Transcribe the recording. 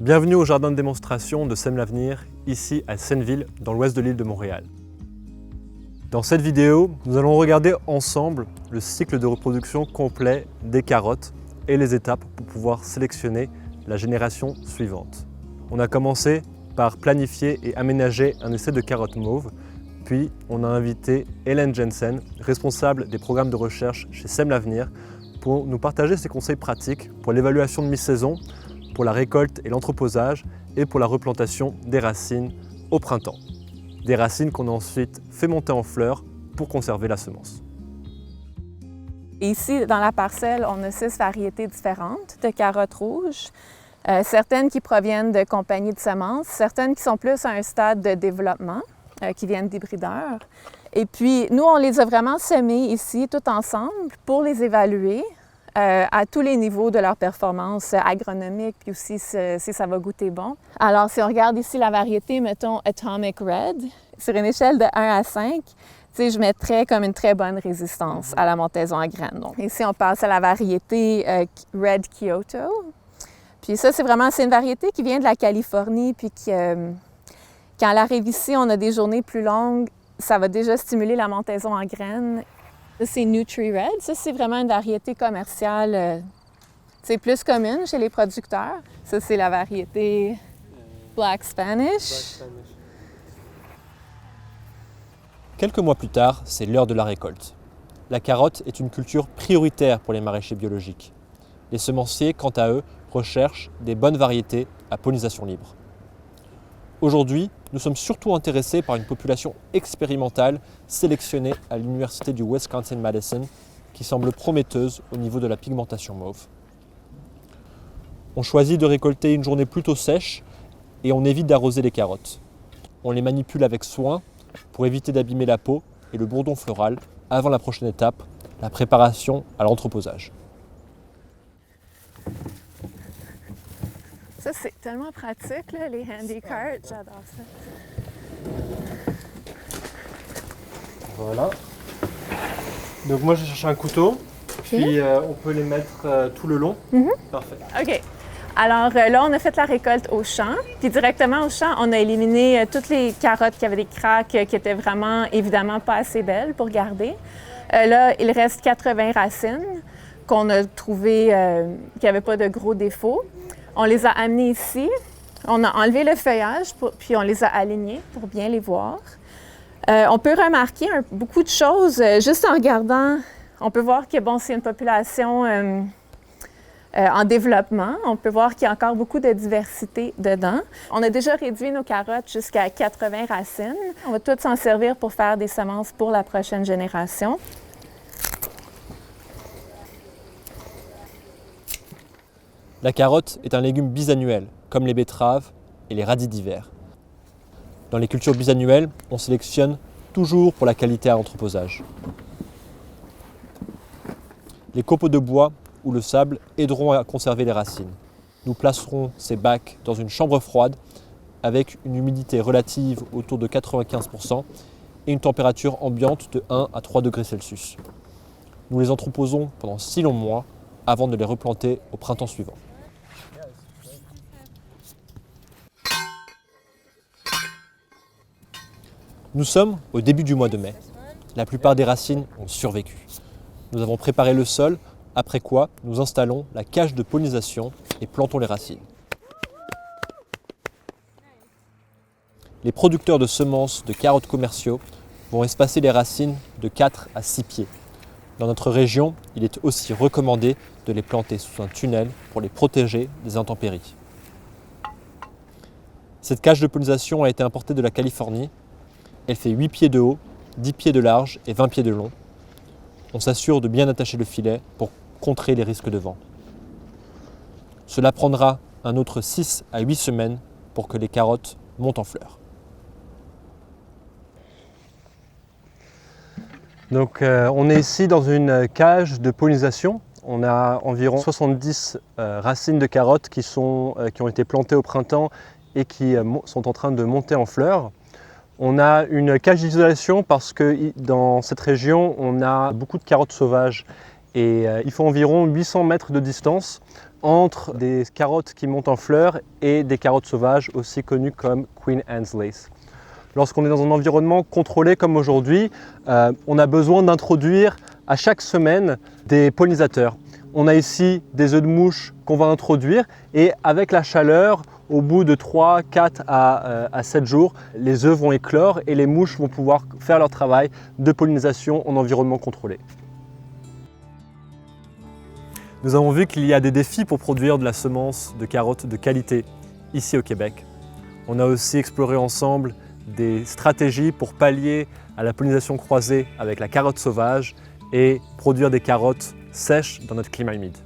Bienvenue au jardin de démonstration de Sème l'avenir, ici à Senneville, dans l'ouest de l'île de Montréal. Dans cette vidéo, nous allons regarder ensemble le cycle de reproduction complet des carottes et les étapes pour pouvoir sélectionner la génération suivante. On a commencé par planifier et aménager un essai de carottes mauves, puis on a invité Hélène Jensen, responsable des programmes de recherche chez Sème l'avenir, pour nous partager ses conseils pratiques pour l'évaluation de mi-saison, pour la récolte et l'entreposage et pour la replantation des racines au printemps. Des racines qu'on a ensuite fait monter en fleurs pour conserver la semence. Ici, dans la parcelle, on a 6 variétés différentes de carottes rouges. Certaines qui proviennent de compagnies de semences, certaines qui sont plus à un stade de développement, qui viennent d'hybrideurs. Et puis, nous, on les a vraiment semées ici, tout ensemble, pour les évaluer à tous les niveaux de leur performance agronomique, puis aussi si ça va goûter bon. Alors, si on regarde ici la variété, mettons Atomic Red, sur une échelle de 1 à 5, je mettrais comme une très bonne résistance à la montaison à graines. Donc, ici, on passe à la variété Red Kyoto. Puis ça, c'est une variété qui vient de la Californie, puis quand elle arrive ici, on a des journées plus longues, ça va déjà stimuler la montaison en graines. Ça, c'est Nutri Red. Ça, c'est vraiment une variété commerciale plus commune chez les producteurs. Ça, c'est la variété Black Spanish. Quelques mois plus tard, c'est l'heure de la récolte. La carotte est une culture prioritaire pour les maraîchers biologiques. Les semenciers, quant à eux, recherchent des bonnes variétés à pollinisation libre. Aujourd'hui, nous sommes surtout intéressés par une population expérimentale sélectionnée à l'Université du Wisconsin-Madison qui semble prometteuse au niveau de la pigmentation mauve. On choisit de récolter une journée plutôt sèche et on évite d'arroser les carottes. On les manipule avec soin pour éviter d'abîmer la peau et le bourdon floral avant la prochaine étape, la préparation à l'entreposage. Ça, c'est tellement pratique, là, les handy carts. J'adore ça. Voilà. Donc moi, j'ai cherché un couteau. Puis on peut les mettre tout le long. Parfait. OK. Alors là, on a fait la récolte au champ. Puis directement au champ, on a éliminé toutes les carottes qui avaient des craques, qui étaient vraiment, évidemment, pas assez belles pour garder. Là, il reste 80 racines qu'on a trouvées qui n'avaient pas de gros défauts. On les a amenées ici. On a enlevé le feuillage, puis on les a alignées pour bien les voir. On peut remarquer beaucoup de choses juste en regardant. On peut voir que c'est une population en développement. On peut voir qu'il y a encore beaucoup de diversité dedans. On a déjà réduit nos carottes jusqu'à 80 racines. On va toutes s'en servir pour faire des semences pour la prochaine génération. La carotte est un légume bisannuel, comme les betteraves et les radis d'hiver. Dans les cultures bisannuelles, on sélectionne toujours pour la qualité à l'entreposage. Les copeaux de bois ou le sable aideront à conserver les racines. Nous placerons ces bacs dans une chambre froide avec une humidité relative autour de 95% et une température ambiante de 1 à 3 degrés Celsius. Nous les entreposons pendant 6 longs mois avant de les replanter au printemps suivant. Nous sommes au début du mois de mai. La plupart des racines ont survécu. Nous avons préparé le sol, après quoi nous installons la cage de pollinisation et plantons les racines. Les producteurs de semences de carottes commerciaux vont espacer les racines de 4 à 6 pieds. Dans notre région, il est aussi recommandé de les planter sous un tunnel pour les protéger des intempéries. Cette cage de pollinisation a été importée de la Californie. Elle fait 8 pieds de haut, 10 pieds de large et 20 pieds de long. On s'assure de bien attacher le filet pour contrer les risques de vent. Cela prendra un autre 6 à 8 semaines pour que les carottes montent en fleurs. Donc on est ici dans une cage de pollinisation. On a environ 70 racines de carottes qui ont été plantées au printemps et qui sont en train de monter en fleurs. On a une cage d'isolation parce que dans cette région, on a beaucoup de carottes sauvages et il faut environ 800 mètres de distance entre des carottes qui montent en fleurs et des carottes sauvages, aussi connues comme Queen Anne's Lace. Lorsqu'on est dans un environnement contrôlé comme aujourd'hui, on a besoin d'introduire à chaque semaine des pollinisateurs. On a ici des œufs de mouche qu'on va introduire et avec la chaleur, au bout de 3, 4 à 7 jours, les œufs vont éclore et les mouches vont pouvoir faire leur travail de pollinisation en environnement contrôlé. Nous avons vu qu'il y a des défis pour produire de la semence de carottes de qualité ici au Québec. On a aussi exploré ensemble des stratégies pour pallier à la pollinisation croisée avec la carotte sauvage et produire des carottes sèches dans notre climat humide.